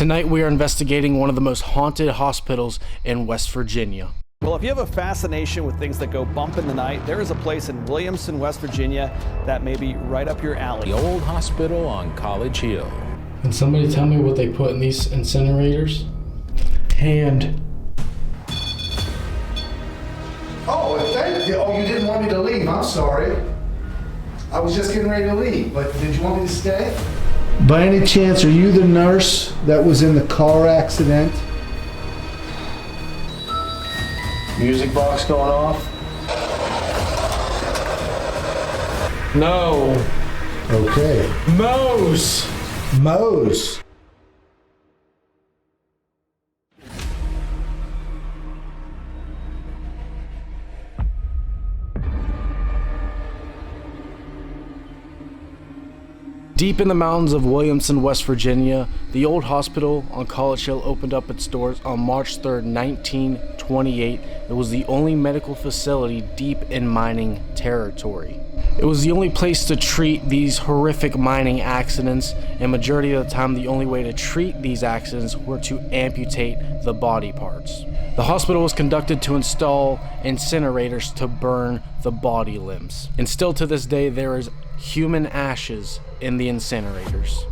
Tonight we are investigating one of the most haunted hospitals in West Virginia. Well, if you have a fascination with things that go bump in the night, there is a place in Williamson, West Virginia that may be right up your alley. The old hospital on College Hill. Can somebody tell me what they put in these incinerators? Hand. Oh, thank you. Oh, you didn't want me to leave. I'm sorry. I was just getting ready to leave, but did you want me to stay? By any chance, are you the nurse that was in the car accident? Music box going off? No. Okay. Mose. Mose. Deep in the mountains of Williamson, West Virginia, the old hospital on College Hill opened up its doors on March 3rd, 1928. It was the only medical facility deep in mining territory. It was the only place to treat these horrific mining accidents, and majority of the time the only way to treat these accidents were to amputate the body parts. The hospital was conducted to install incinerators to burn the body limbs. And still to this day there is human ashes in the incinerators.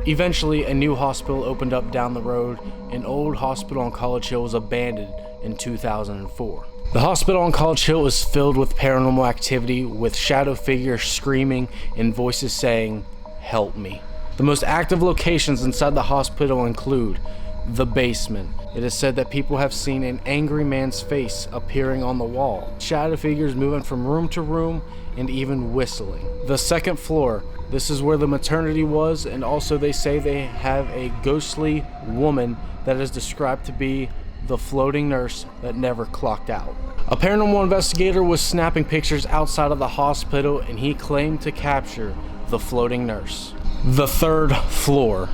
Eventually, a new hospital opened up down the road. An old hospital on College Hill was abandoned in 2004. The hospital on College Hill is filled with paranormal activity, with shadow figures screaming and voices saying, "Help me." The most active locations inside the hospital include the basement. It is said that people have seen an angry man's face appearing on the wall, shadow figures moving from room to room, and even whistling. The second floor, this is where the maternity was, and also they say they have a ghostly woman that is described to be the floating nurse that never clocked out. A paranormal investigator was snapping pictures outside of the hospital, and he claimed to capture the floating nurse. The third floor.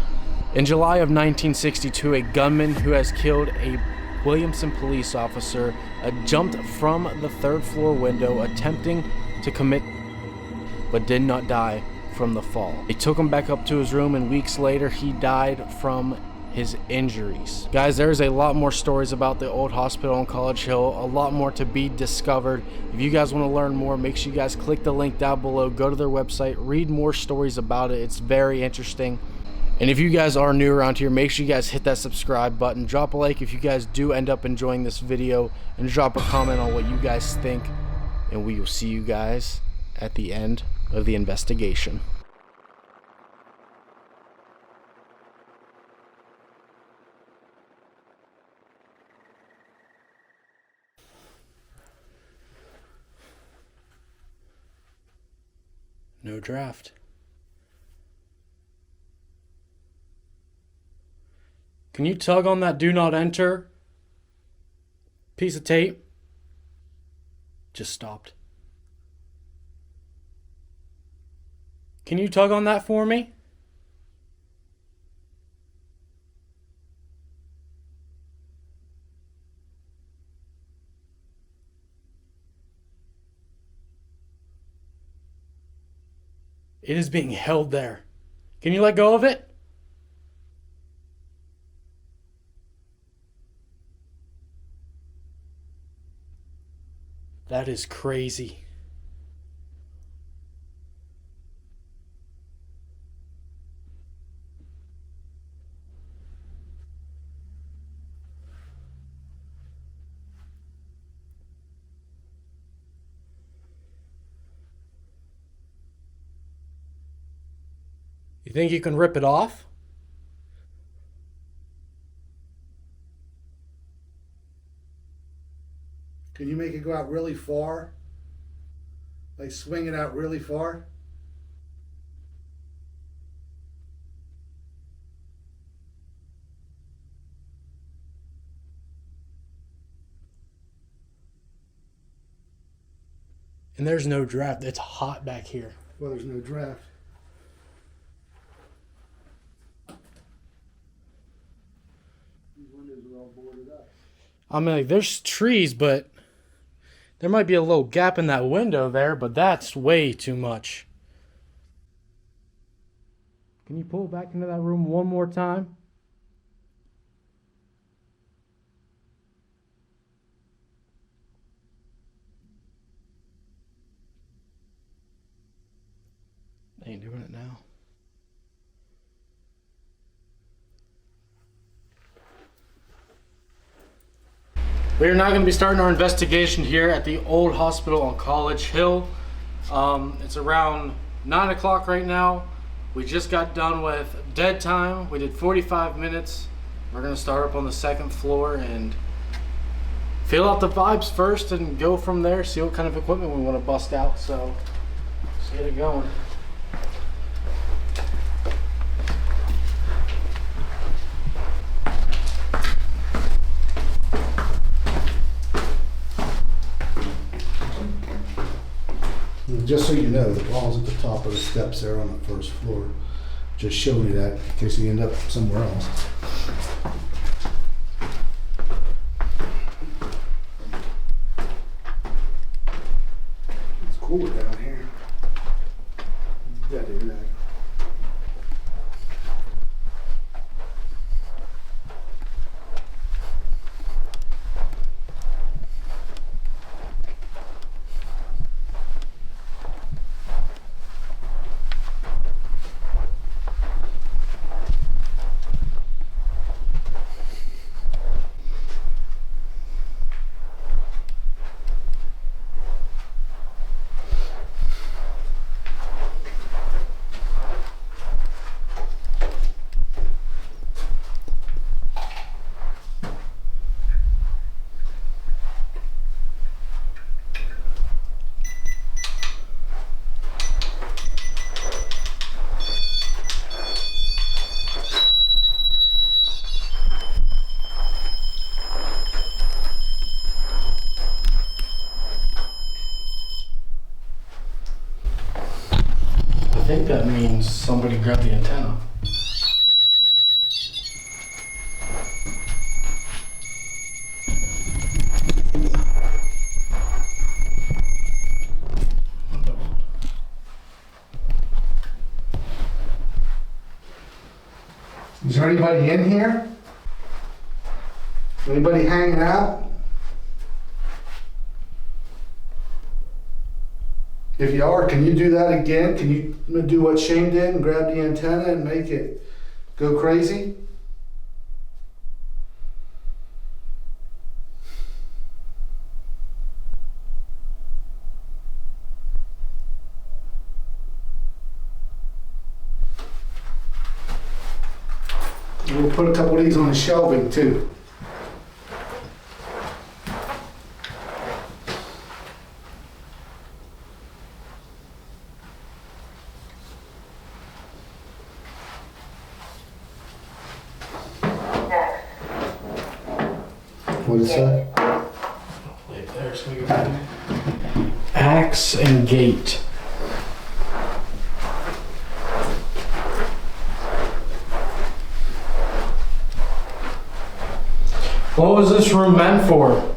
In July of 1962, a gunman who has killed a Williamson police officer jumped from the third floor window attempting to commit, but did not die from the fall. They took him back up to his room, and weeks later he died from his injuries. Guys, there's a lot more stories about the old hospital on College Hill, a lot more to be discovered. If you guys want to learn more, make sure you guys click the link down below, go to their website, read more stories about it. It's very interesting. And if you guys are new around here, make sure you guys hit that subscribe button, drop a like if you guys do end up enjoying this video, and drop a comment on what you guys think, and we will see you guys at the end of the investigation. No draft. Can you tug on that do not enter piece of tape? Just stopped. Can you tug on that for me? It is being held there. Can you let go of it? That is crazy. You think you can rip it off? Can you make it go out really far? Like swing it out really far? And there's no draft. It's hot back here. Well, there's no draft. These windows are all boarded up. I mean, like, there's trees, but there might be a little gap in that window there, but that's way too much. Can you pull it back into that room one more time? Ain't doing it now. We are now going to be starting our investigation here at the old hospital on College Hill. It's around 9 o'clock right now. We just got done with dead time. We did 45 minutes. We're going to start up on the second floor and feel out the vibes first and go from there, see what kind of equipment we want to bust out. So let's get it going. Just so you know, the ball's at the top of the steps there on the first floor. Just showing you that in case you end up somewhere else. It's cooler down here. You gotta do that. I think that means somebody grabbed the antenna. Is there anybody in here? Anybody hanging out? If you are, can you do that again? Can you do what Shane did and grab the antenna and make it go crazy? We'll put a couple of these on the shelving too. What is that? Wait, there's we go. Axe and gate. What was this room meant for?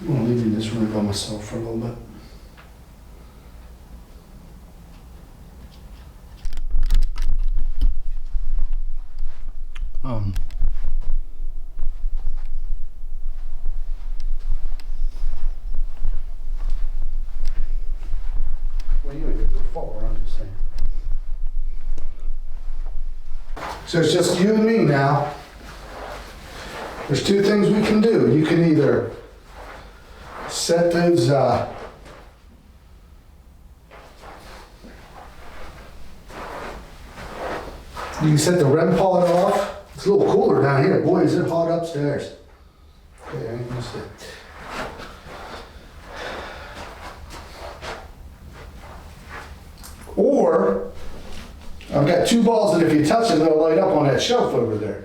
I'm gonna leave you in this room by myself for a little bit. Well, you ain't gonna go far, I'm just saying. So it's just you and me now. There's two things we can do. You can either set those You can set the REM pod off. It's a little cooler down here. Boy, is it hot upstairs. Okay, I ain't gonna sit. Or, I've got two balls that if you touch them, they'll light up on that shelf over there.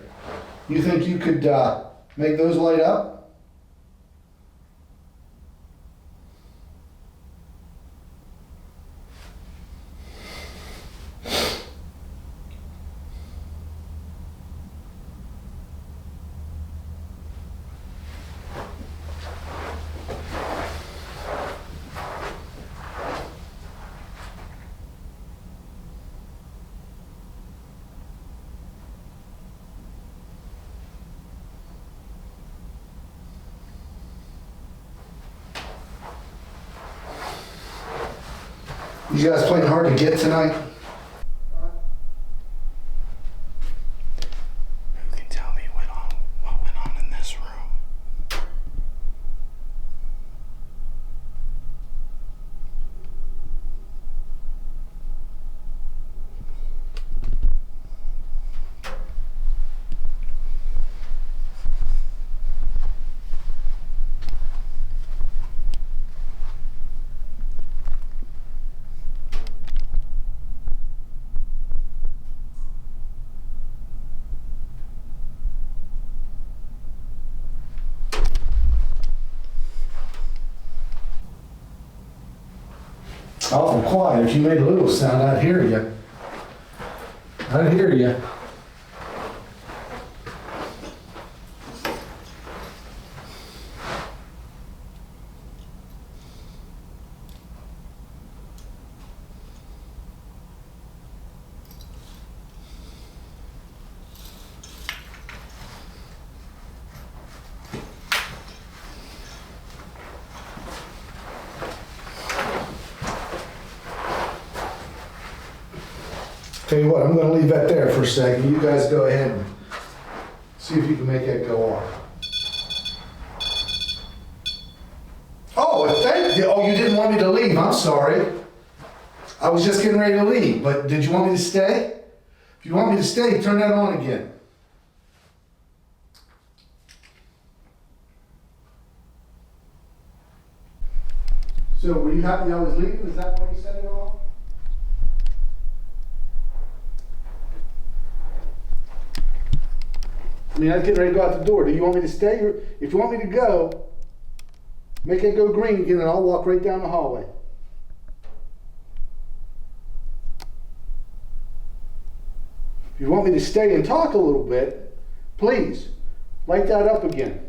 You think you could make those light up? You guys playing hard to get tonight? Who can tell me what went on in this room? Awful quiet. If you made a little sound, I'd hear you. I'd hear you. Tell you what, I'm gonna leave that there for a second. You guys go ahead and see if you can make that go off. Oh, thank you. Oh, you didn't want me to leave. I'm sorry. I was just getting ready to leave, but did you want me to stay? If you want me to stay, turn that on again. So were you happy I was leaving? Is that why you set it off? I mean, I was getting ready to go out the door. Do you want me to stay? Or if you want me to go, make it go green again and I'll walk right down the hallway. If you want me to stay and talk a little bit, please, light that up again.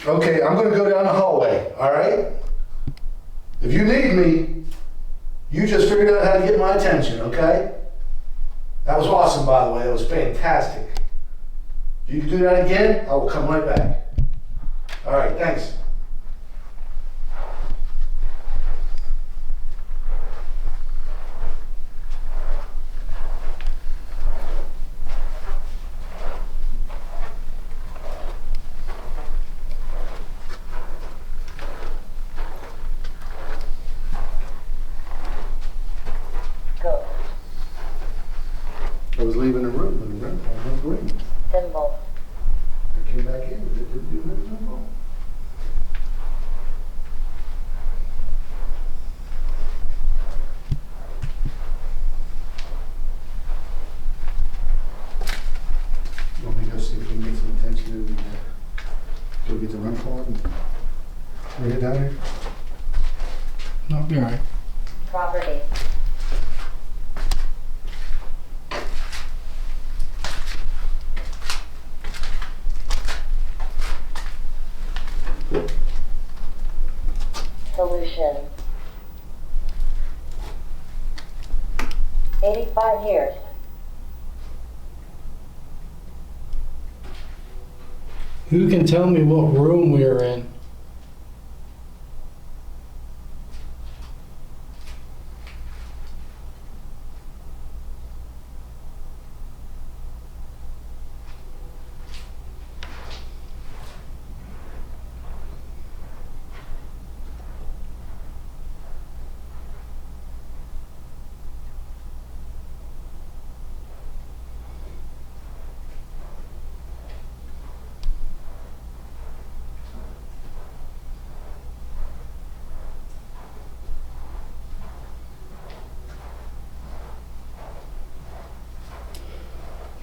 Okay, I'm going to go down the hallway, all right? If you need me, you just figured out how to get my attention, okay? That was awesome, by the way. That was fantastic. If you can do that again, I will come right back. All right, thanks. I was leaving the room and the room was green. Symbol. I came back in and it didn't do nothing symbol. You want me to go see if we can get some attention and go get the run for it and bring it down here? No, I'll be alright. Property. Solution. 85 years. Who can tell me what room we are in?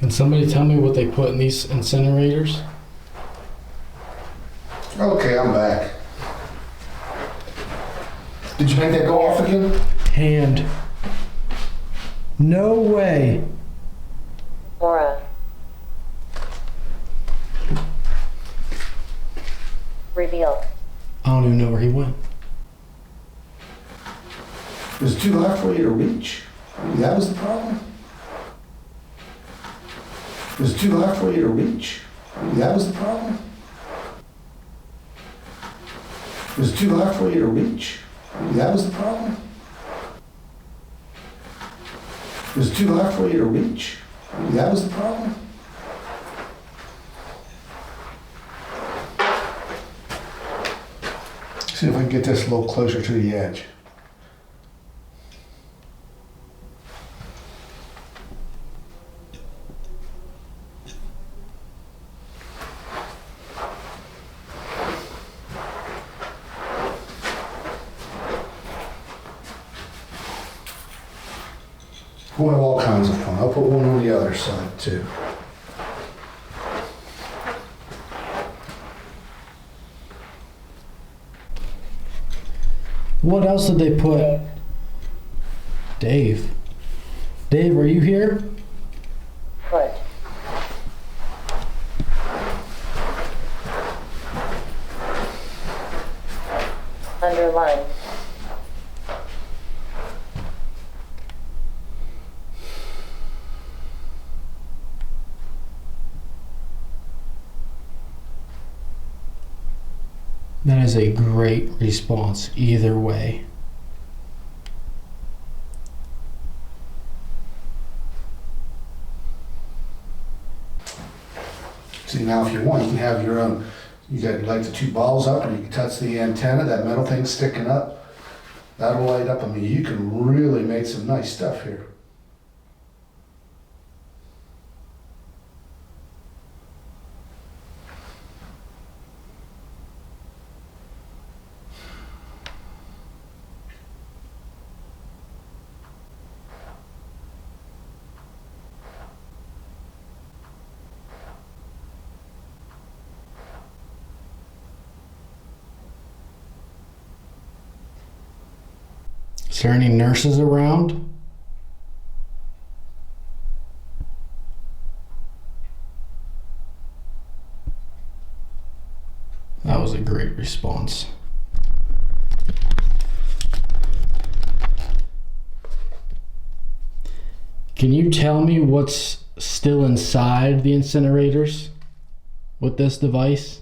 Can somebody tell me what they put in these incinerators? Okay, I'm back. Did you make that go off again? Hand. No way. Aura. Reveal. I don't even know where he went. It was too hot for you to reach? Maybe that was the problem? It was too hot for you to reach? Maybe that was the problem? It was too hot for you to reach? Maybe that was the problem? It was too hot for you to reach? Maybe that was the problem? See if I can get this a little closer to the edge. We'll have all kinds of fun. I'll put one on the other side too. What else did they put? Dave. Dave, are you here? Foot. Underline. That is a great response either way. See, now if you want, you can have your own. You got like the two balls up, or you can touch the antenna, that metal thing sticking up. That'll light up. I mean, you can really make some nice stuff here. Is there any nurses around? That was a great response. Can you tell me what's still inside the incinerators with this device?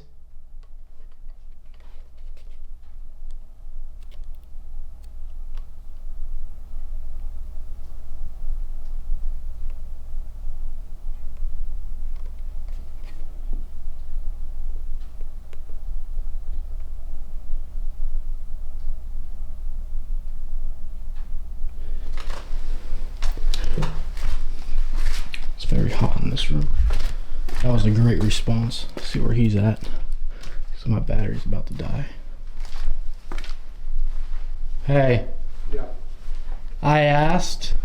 Very hot in this room. That was a great response. Let's see where he's at. So my battery's about to die. Hey. Yeah. I asked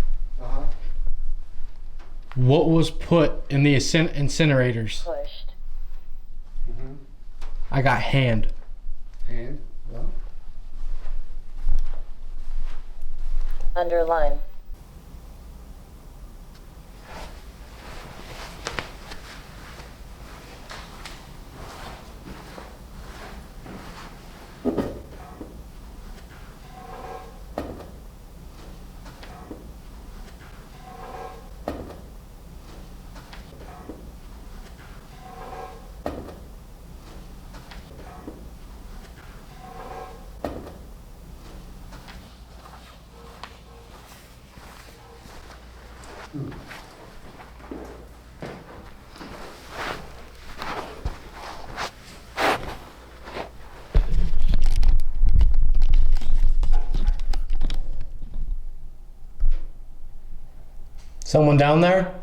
what was put in the incinerators. Pushed. I got hand. Hand. Well. Underline. Someone down there?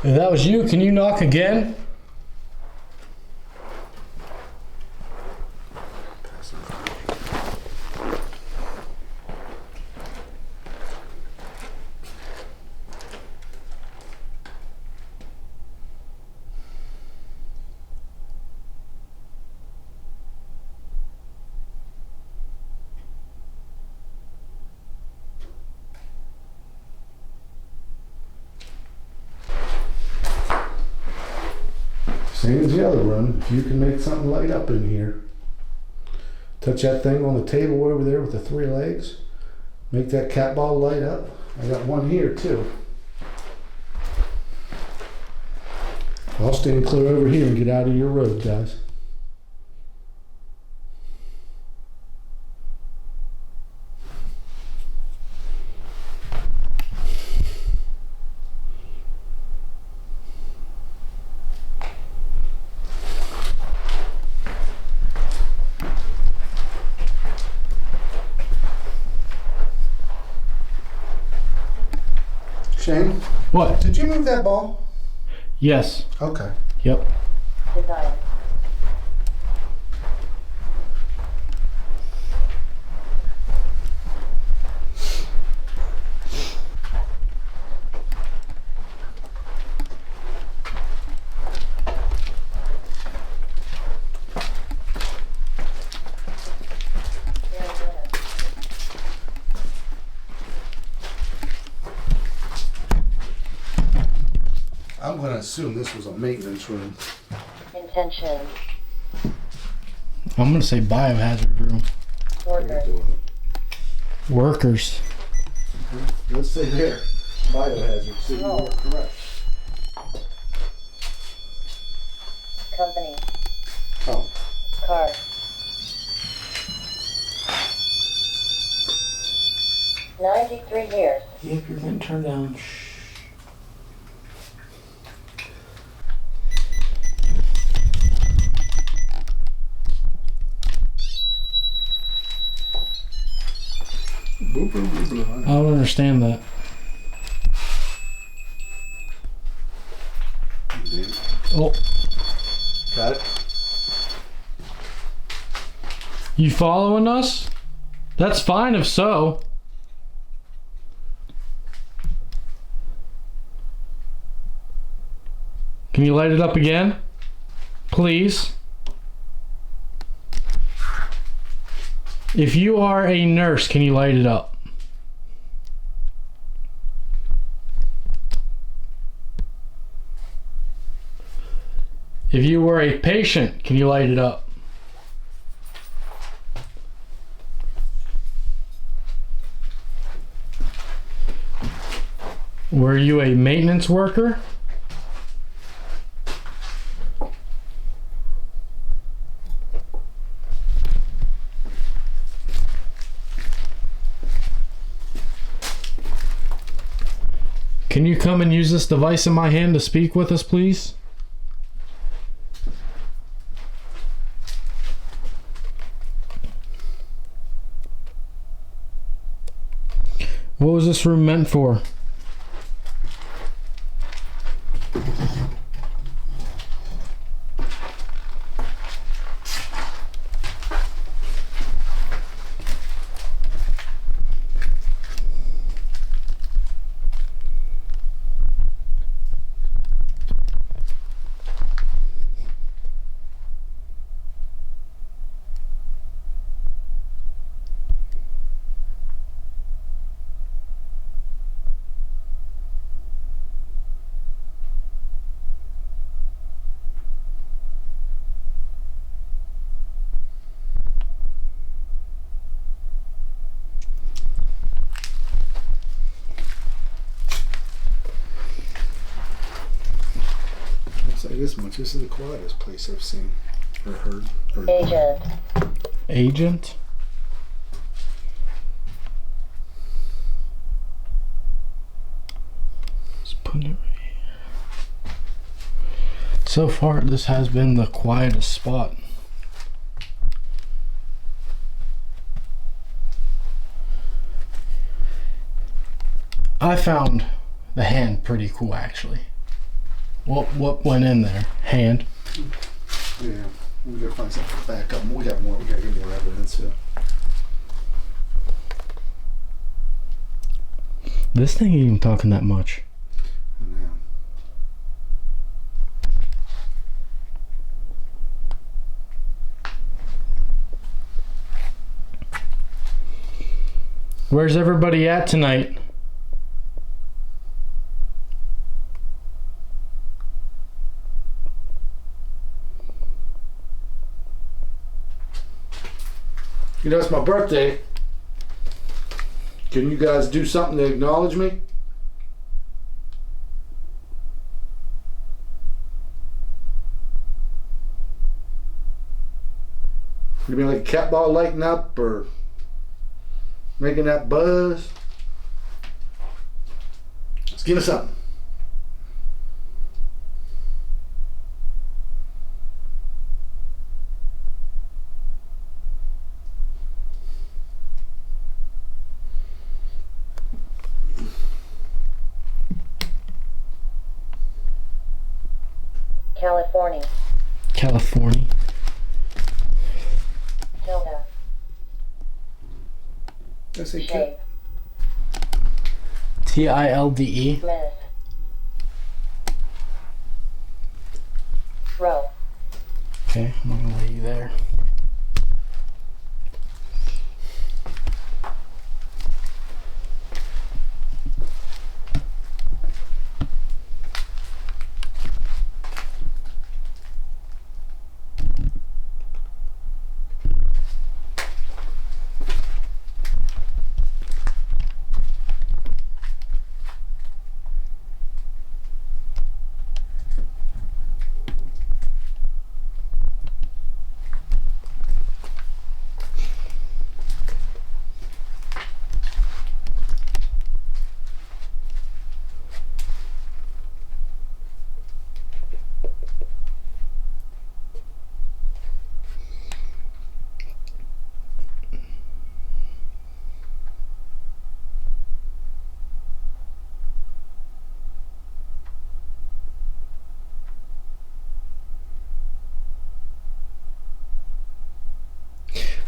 If that was you, can you knock again? Same as the other room. If you can make something light up in here. Touch that thing on the table over there with the 3 legs. Make that cat ball light up. I got one here too. I'll stand clear over here and get out of your road, guys. Shane, What? did you move that ball? Yes. Okay. Yep. Design. I'm going to assume this was a maintenance room. Intention. I'm gonna say biohazard room. Worker. Workers. Let's say there. Biohazard. So you No. are correct. Company. Oh. Car. $93. Yep, you're getting turned down. Boop, boop, boop, boop. I don't understand that. Oh, Got it? you following us? That's fine if so. Can you light it up again? Please. If you are a nurse, can you light it up? If you were a patient, can you light it up? Were you a maintenance worker? Can you come and use this device in my hand to speak with us, please? What was this room meant for? I'll say this much. This is the quietest place I've seen or heard. Or Agent. Agent? Just putting it right here. So far, this has been the quietest spot. I found the hand pretty cool, actually. What went in there? Hand. Yeah. We gotta find something to back up. We got more. We gotta get more evidence. Yeah. This thing ain't even talking that much. Yeah. Where's everybody at tonight? You know, it's my birthday. Can you guys do something to acknowledge me? Give me like a cat ball lighting up or making that buzz. Let's give us something. California. California. Tilda. I say Shape. TILDE. Miss. Row. Okay, I'm not gonna lay you there.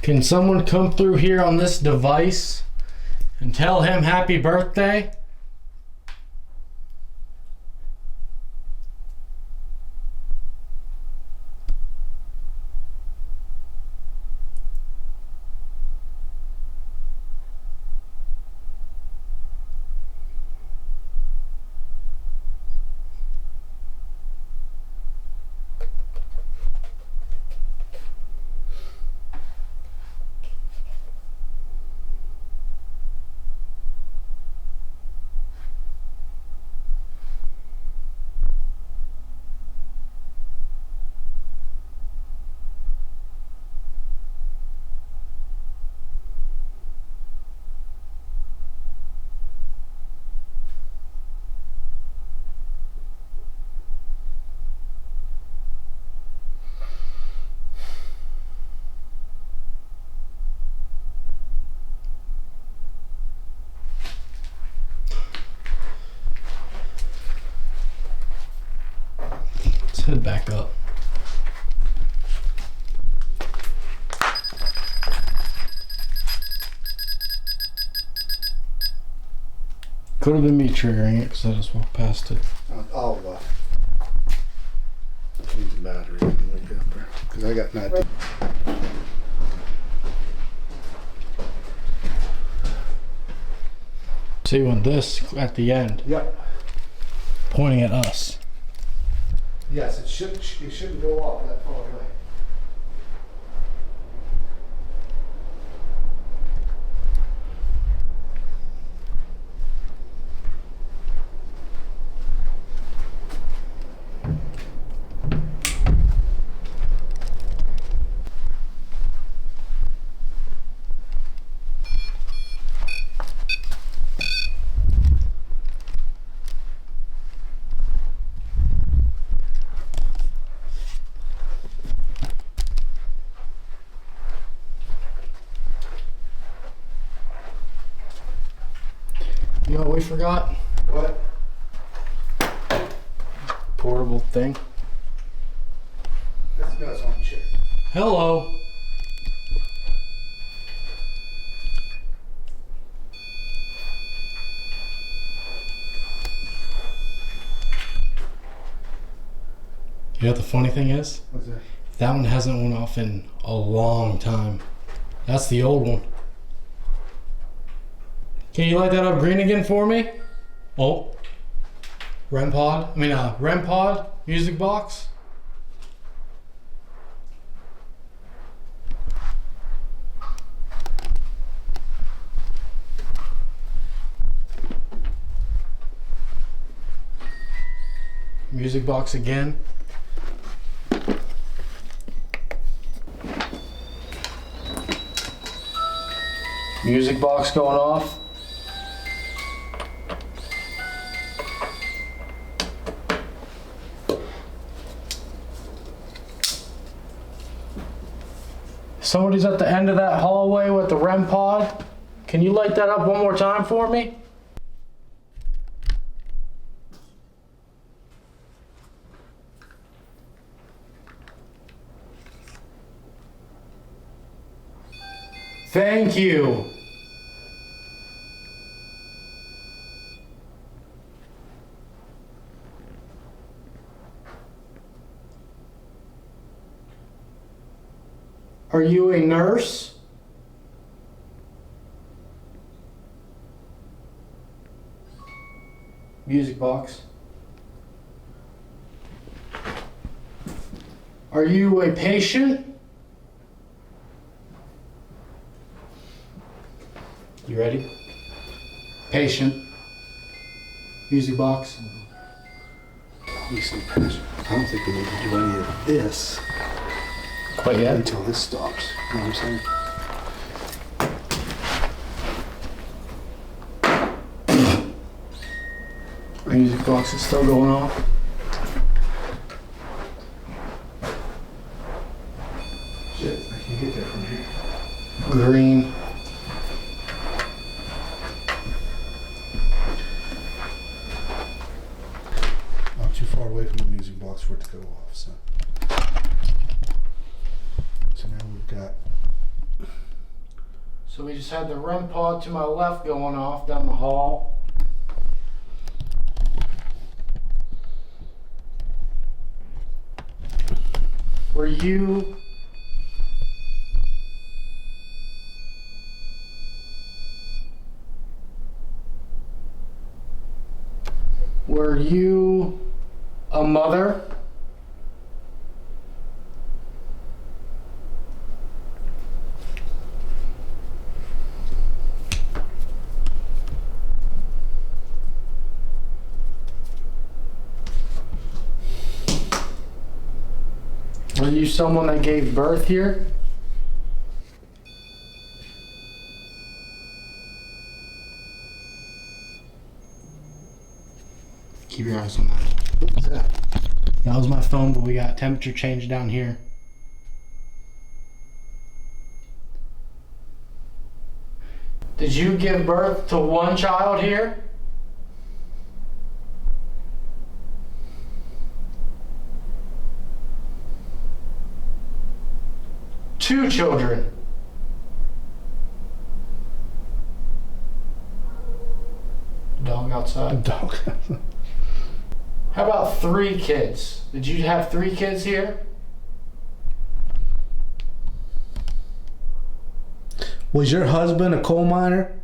Can someone come through here on this device and tell him happy birthday? Let's head back up. Could have been me triggering it because I just walked past it. I'll change the battery because I got nothing. See when this at the end, Yep. pointing at us. Yes, it shouldn't go off that far away. You know what we forgot? What? Portable thing. That's on the chair. Hello. You know what the funny thing is? What's that? That one hasn't went off in a long time. That's the old one. Can you light that up green again for me? Oh. REM pod music box. Music box again. Music box going off. Somebody's at the end of that hallway with the REM pod. Can you light that up one more time for me? Thank you. Are you a nurse? Music box. Are you a patient? You ready? Patient. Music box. Listen, Pastor, I don't think we need to do any of this Quite yet. until this stops. You know what I'm saying? Music box is still going off. Shit, I can get there from here. Green. I'm too far away from the music box for it to go off, so. So now we've got. So we just had the REM pod to my left going off down the hall. Were you a mother? Were you someone that gave birth here? Keep your eyes on that. What's that? That was my phone, but we got temperature change down here. Did you give birth to one child here? Two children. Dog outside. Dog. How about 3 kids? Did you have 3 kids here? Was your husband a coal miner?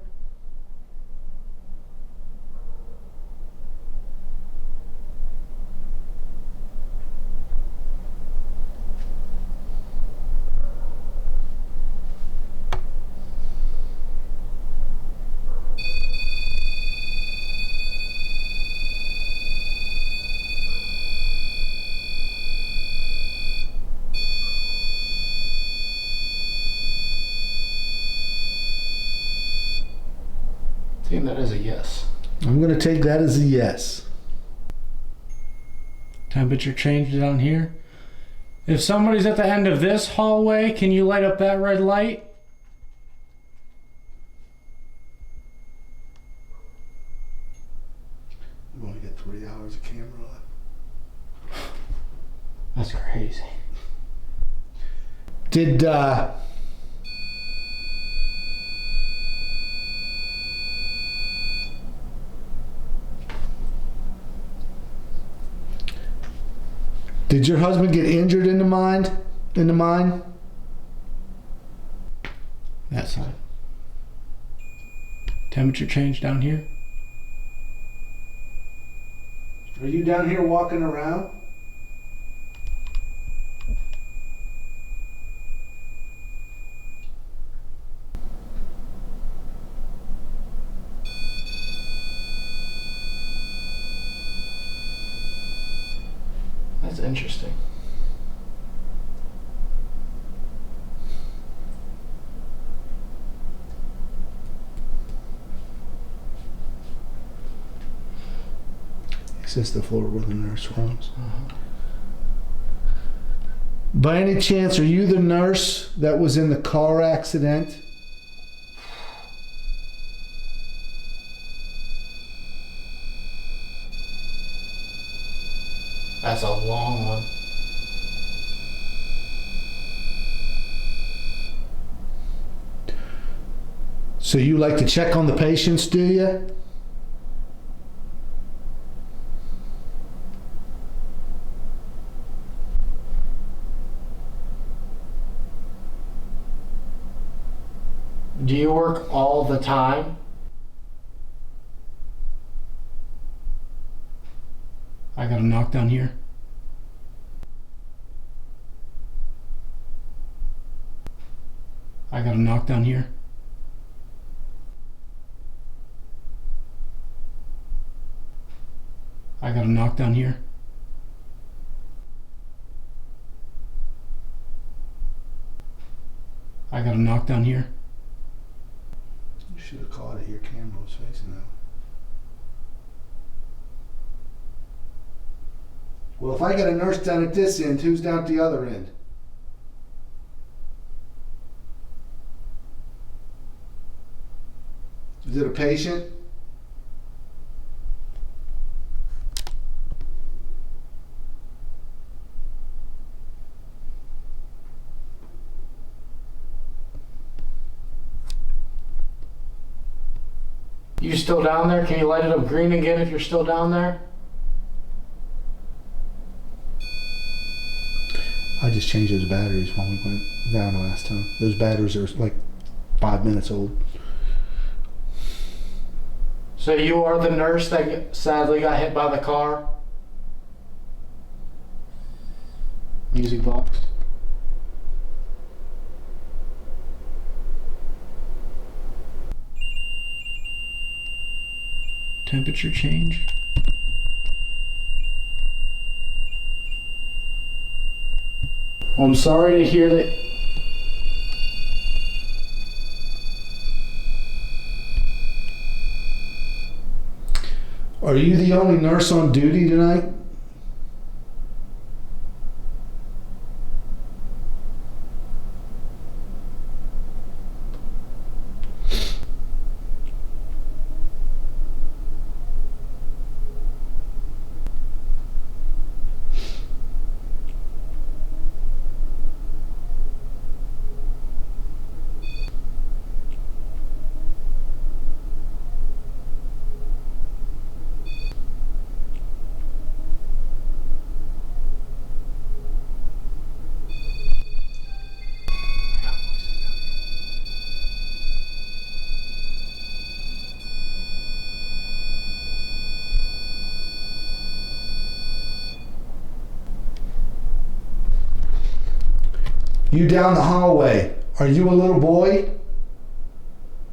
I think that is a yes. I'm gonna take that as a yes. Temperature change down here. If somebody's at the end of this hallway, can you light up that red light? We've only got 3 hours of camera on. That's crazy. Did your husband get injured in the mine? In the mine? That side. Temperature change down here. Are you down here walking around? That's interesting. Is this the floor where the nurse roams? By any chance, are you the nurse that was in the car accident? That's a long one. So you like to check on the patients, do you? Do you work all the time? I got a knock down here. I got a knock down here. I got a knock down here. I got a knock down here. You should have caught it. Your camera was facing that way. Well, if I got a nurse down at this end, who's down at the other end? Is it a patient? You still down there? Can you light it up green again if you're still down there? I just changed those batteries when we went down the last time. Those batteries are like 5 minutes old. So you are the nurse that sadly got hit by the car? Music box. Temperature change. Well, I'm sorry to hear that. Are you the only nurse on duty tonight? You down the hallway. Are you a little boy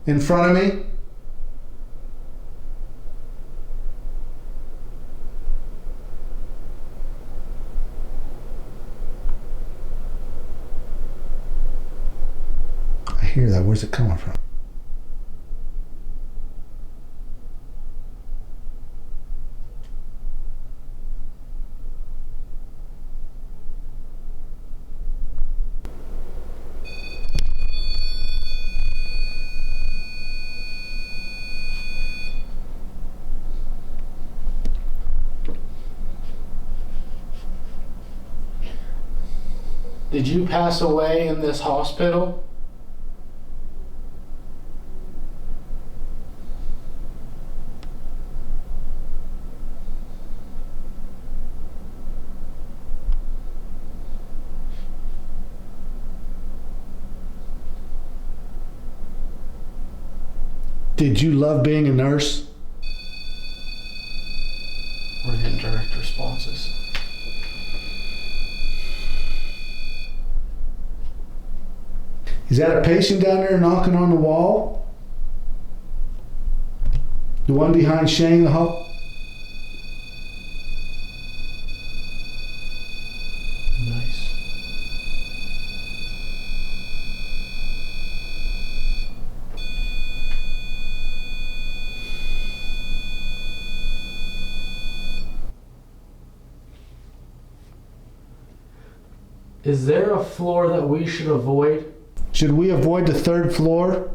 in front of me? I hear that. Where's it coming from? Did you pass away in this hospital? Did you love being a nurse? We're getting direct responses. Is that a patient down there knocking on the wall? The one behind Shane the Hub? Is there a floor that we should avoid? Should we avoid the 3rd floor?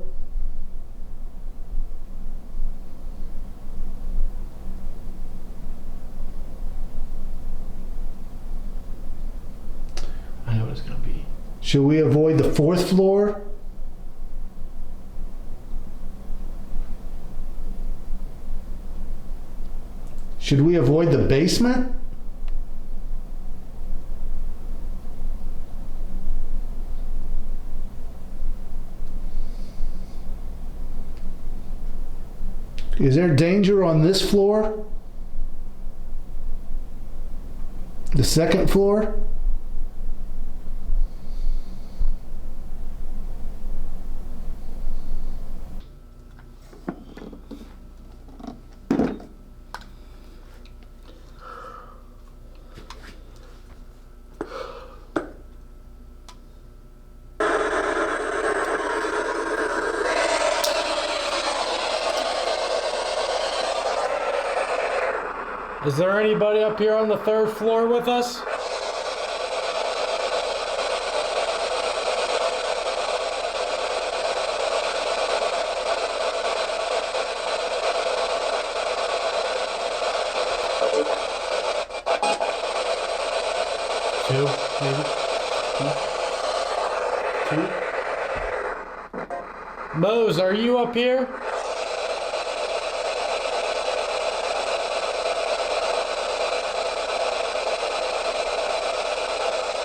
I know what it's gonna be. Should we avoid the 4th floor? Should we avoid the basement? Is there danger on this floor? The 2nd floor? Is there anybody up here on the 3rd floor with us? Two, maybe? Two? Mose, are you up here?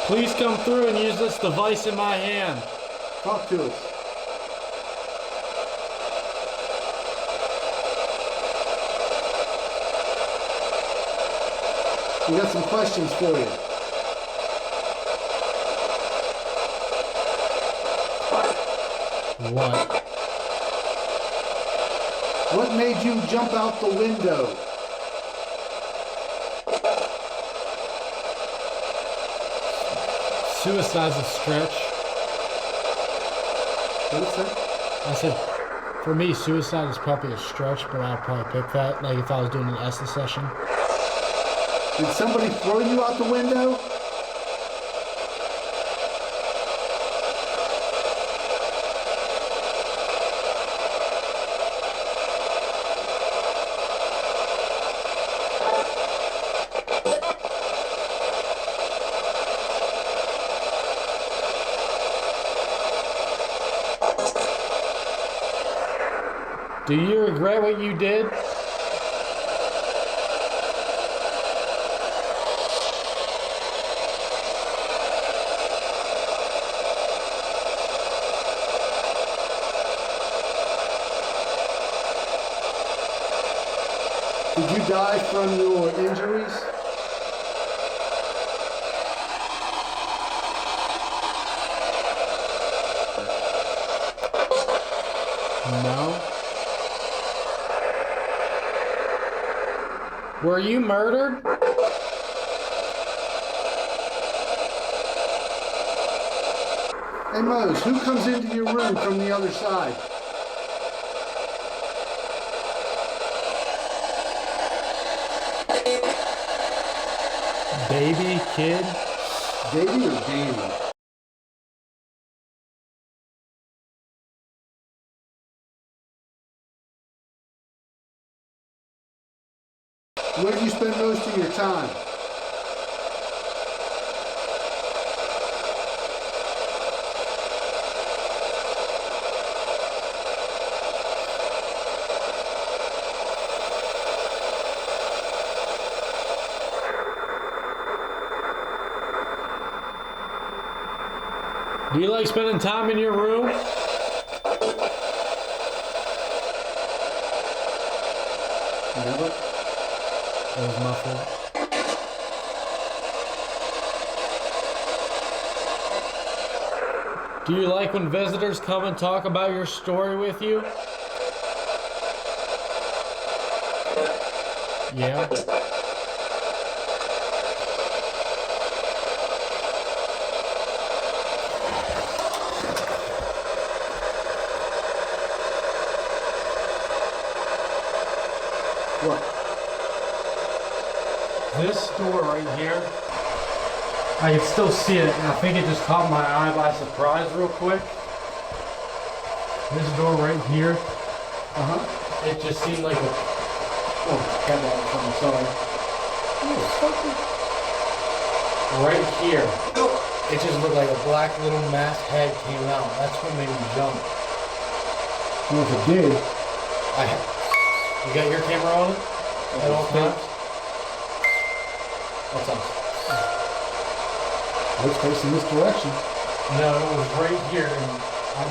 Please come through and use this device in my hand. Talk to us. We got some questions for you. What? What made you jump out the window? Suicide's a stretch. What's that? I said, for me, suicide is probably a stretch, but I'd probably pick that, like if I was doing an essay session. Did somebody throw you out the window? Do you regret what you did? Did you die from your injuries? No. Were you murdered? Hey Mose, who comes into your room from the other side? Baby, kid? Davey or Danny? Where do you spend most of your time? Do you like spending time in your room? Never. That was muffled. Do you like when visitors come and talk about your story with you? Yeah. What? This door right here, I can still see it, and I think it just caught my eye by surprise real quick. This door right here. It just seemed like a... Oh, got that in front of me, sorry. Right here. It just looked like a black little masked head came out. That's what made me jump. Well, if it did, You got your camera on it? At all times? What's up? it's facing this direction. No, it was right here, and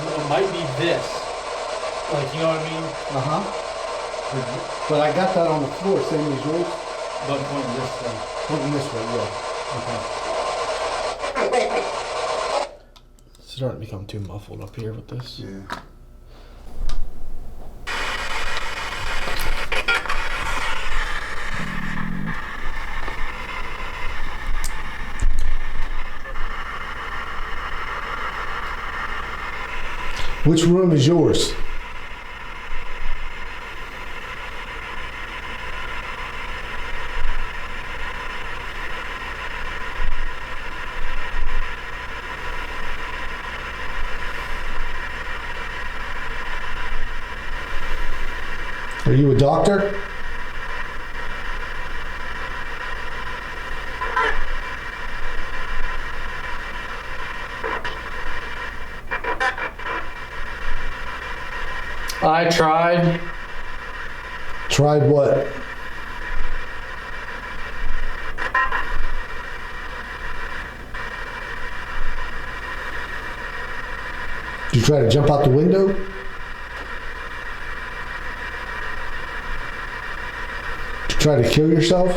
it might be this. Like, you know what I mean? But I got that on the floor, same as yours. But pointing this way. Pointing this way, yeah. It's starting to become too muffled up here with this. Yeah. Which room is yours? Are you a doctor? I tried. Tried what? Did you try to jump out the window? Did you try to kill yourself?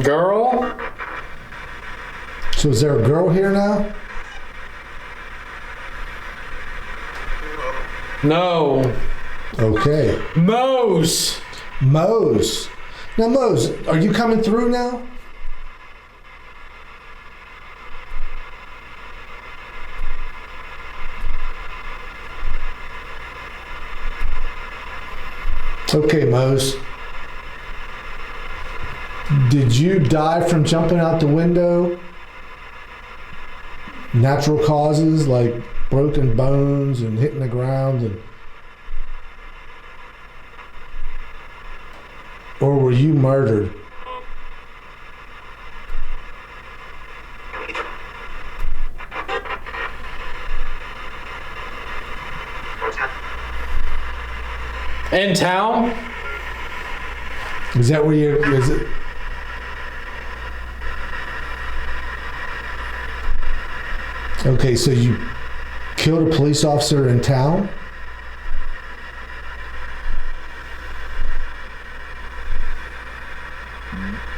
Girl? So is there a girl here now? No. Okay. Mose! Mose. Now Mose, are you coming through now? Okay, Mose. Did you die from jumping out the window? Natural causes like broken bones and hitting the ground, and or were you murdered? In town? Is that where you're? Is it? Okay, so you killed a police officer in town?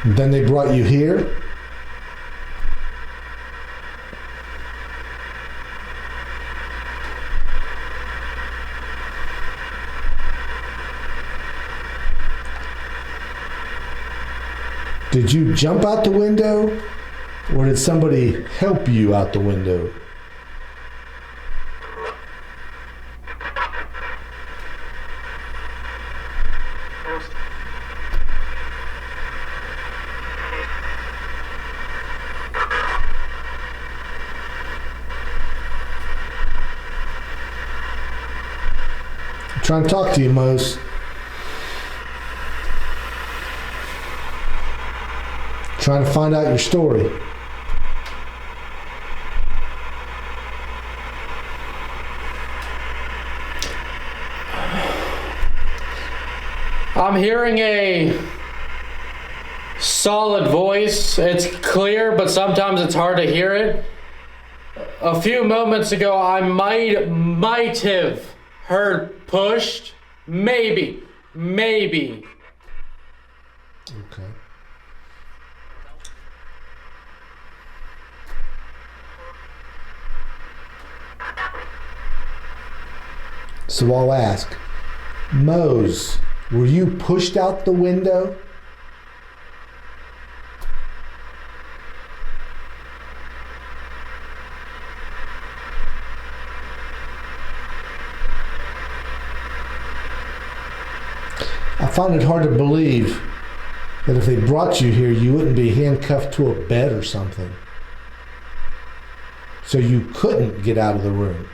Then they brought you here? Did you jump out the window, or did somebody help you out the window? I'm trying to talk to you, Mose. Trying to find out your story. I'm hearing a solid voice. It's clear, but sometimes it's hard to hear it. A few moments ago, I might have heard pushed. Maybe. Okay. So I'll ask, Mose, were you pushed out the window? I find it hard to believe that if they brought you here, you wouldn't be handcuffed to a bed or something. So you couldn't get out of the room.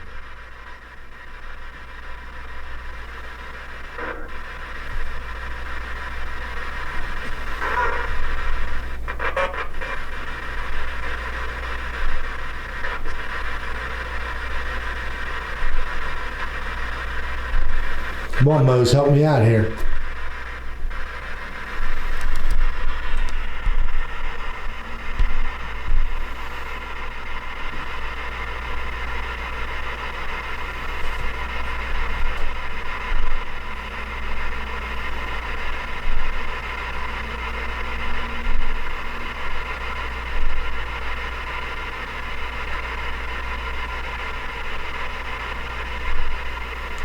Come on, Mose, help me out here.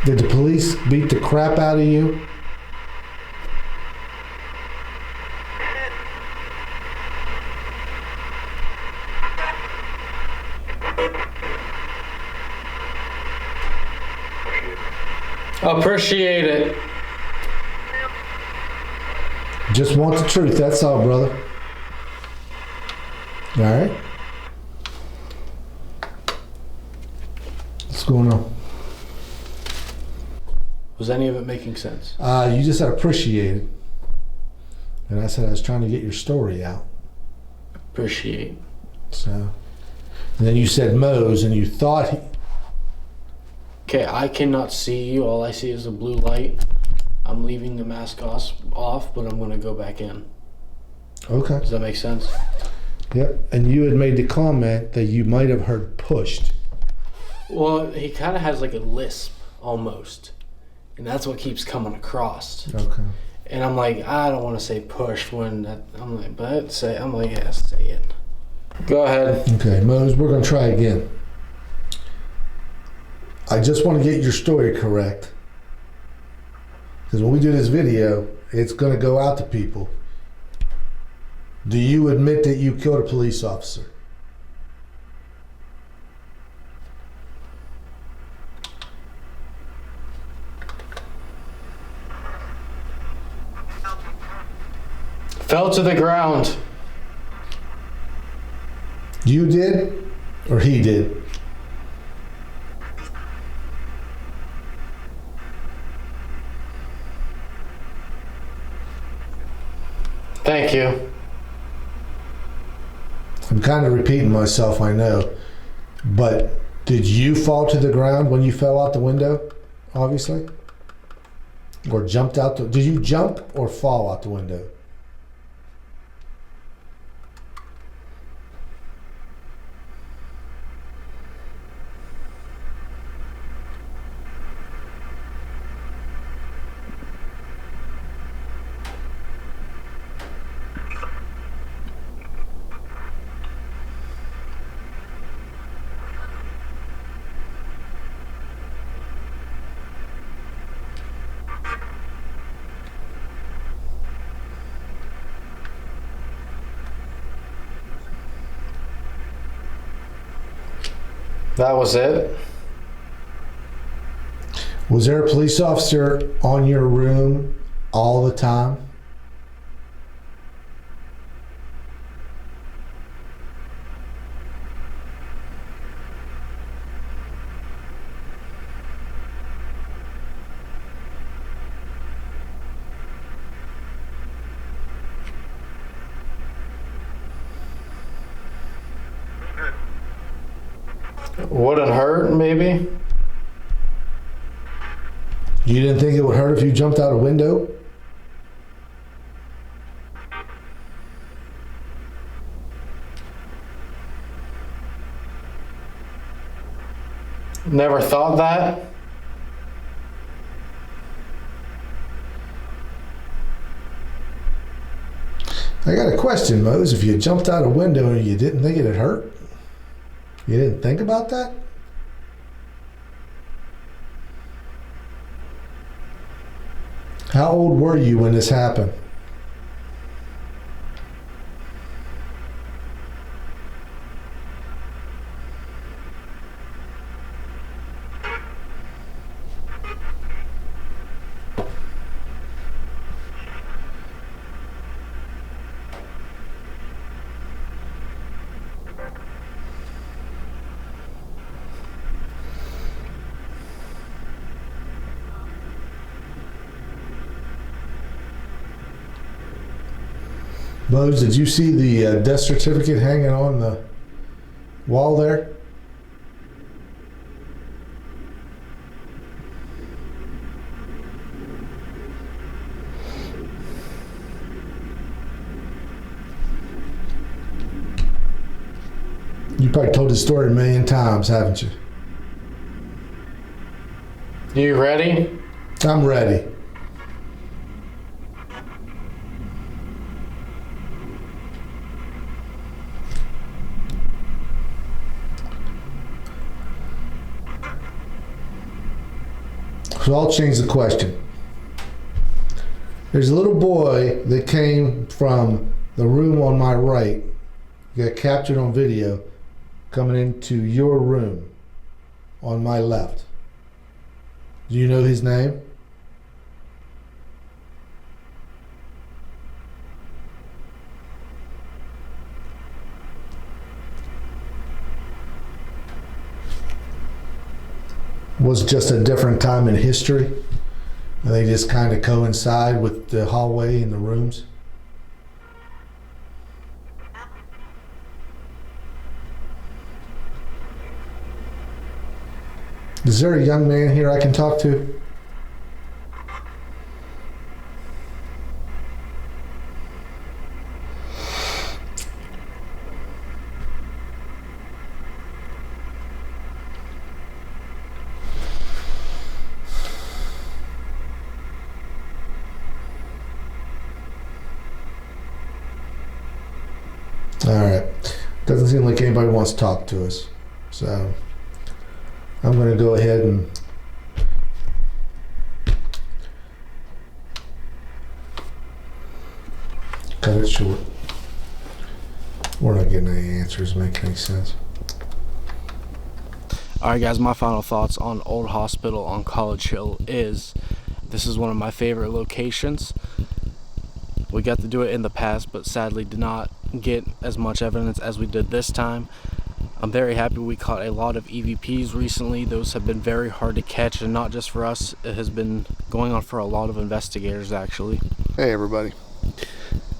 Did the police beat the crap out of you? Appreciate it. Just want the truth, that's all, brother. All right? What's going on? Was any of it making sense? You just said appreciate it. And I said I was trying to get your story out. Appreciate. So, and then you said Mose, and you thought he... Okay, I cannot see you. All I see is a blue light. I'm leaving the mask off, but I'm going to go back in. Okay. Does that make sense? Yep. And you had made the comment that you might have heard pushed. Well, he kind of has like a lisp, almost. And that's what keeps coming across. Okay. And I'm like, I don't want to say push when that, I'm like, but say, I'm like, yeah, say it. Go ahead. Okay, Mose, we're going to try again. I just want to get your story correct. Because when we do this video, it's going to go out to people. Do you admit that you killed a police officer? Fell to the ground. You did, or he did? Thank you. I'm kind of repeating myself, I know. But did you fall to the ground when you fell out the window, obviously? Or jumped out the... Did you jump or fall out the window? That was it. Was there a police officer on your room all the time? Wouldn't hurt, maybe? You didn't think it would hurt if you jumped out a window? Never thought that. I got a question, Mose. If you jumped out a window and you didn't think it'd hurt? You didn't think about that? How old were you when this happened? Bose, did you see the death certificate hanging on the wall there? You probably told this story a million times, haven't you? You ready? I'm ready. So I'll change the question. There's a little boy that came from the room on my right, got captured on video, coming into your room on my left. Do you know his name? Was just a different time in history, and they just kind of coincide with the hallway and the rooms. Is there a young man here I can talk to? All right. Doesn't seem like anybody wants to talk to us. So I'm going to go ahead and cut it short. We're not getting any answers make any sense. Alright guys, my final thoughts on Old Hospital on College Hill is this is one of my favorite locations. We got to do it in the past, but sadly did not get as much evidence as we did this time. I'm very happy we caught a lot of EVPs recently. Those have been very hard to catch, and not just for us. It has been going on for a lot of investigators actually. Hey everybody,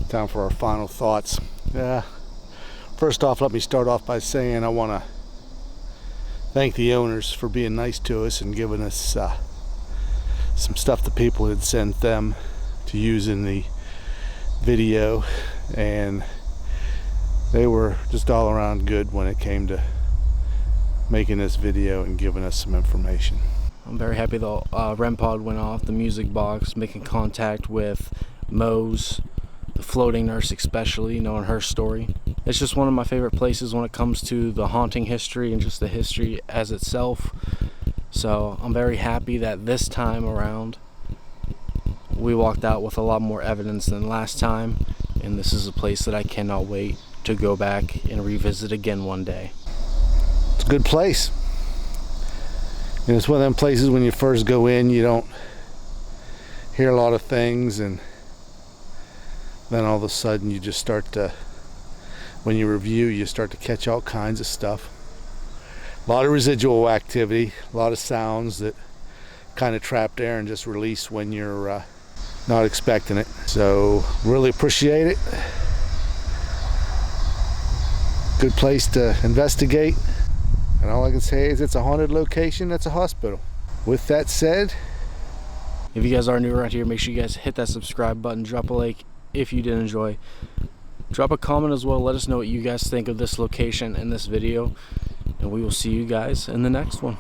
time for our final thoughts. First off, let me start off by saying I want to thank the owners for being nice to us and giving us some stuff the people had sent them to use in the video, and they were just all around good when it came to making this video and giving us some information. I'm very happy the REM pod went off, the music box, making contact with Mose, the floating nurse especially, knowing her story. It's just one of my favorite places when it comes to the haunting history and just the history as itself. So I'm very happy that this time around we walked out with a lot more evidence than last time, and this is a place that I cannot wait to go back and revisit again one day. It's a good place. And it's one of them places when you first go in, you don't hear a lot of things, and then all of a sudden you just start to, when you review, you start to catch all kinds of stuff. A lot of residual activity, a lot of sounds that kind of trap there and just release when you're not expecting it. So really appreciate it. Good place to investigate. And all I can say is it's a haunted location, that's a hospital. With that said, if you guys are new around here, make sure you guys hit that subscribe button, drop a like if you did enjoy. Drop a comment as well, let us know what you guys think of this location and this video. And we will see you guys in the next one.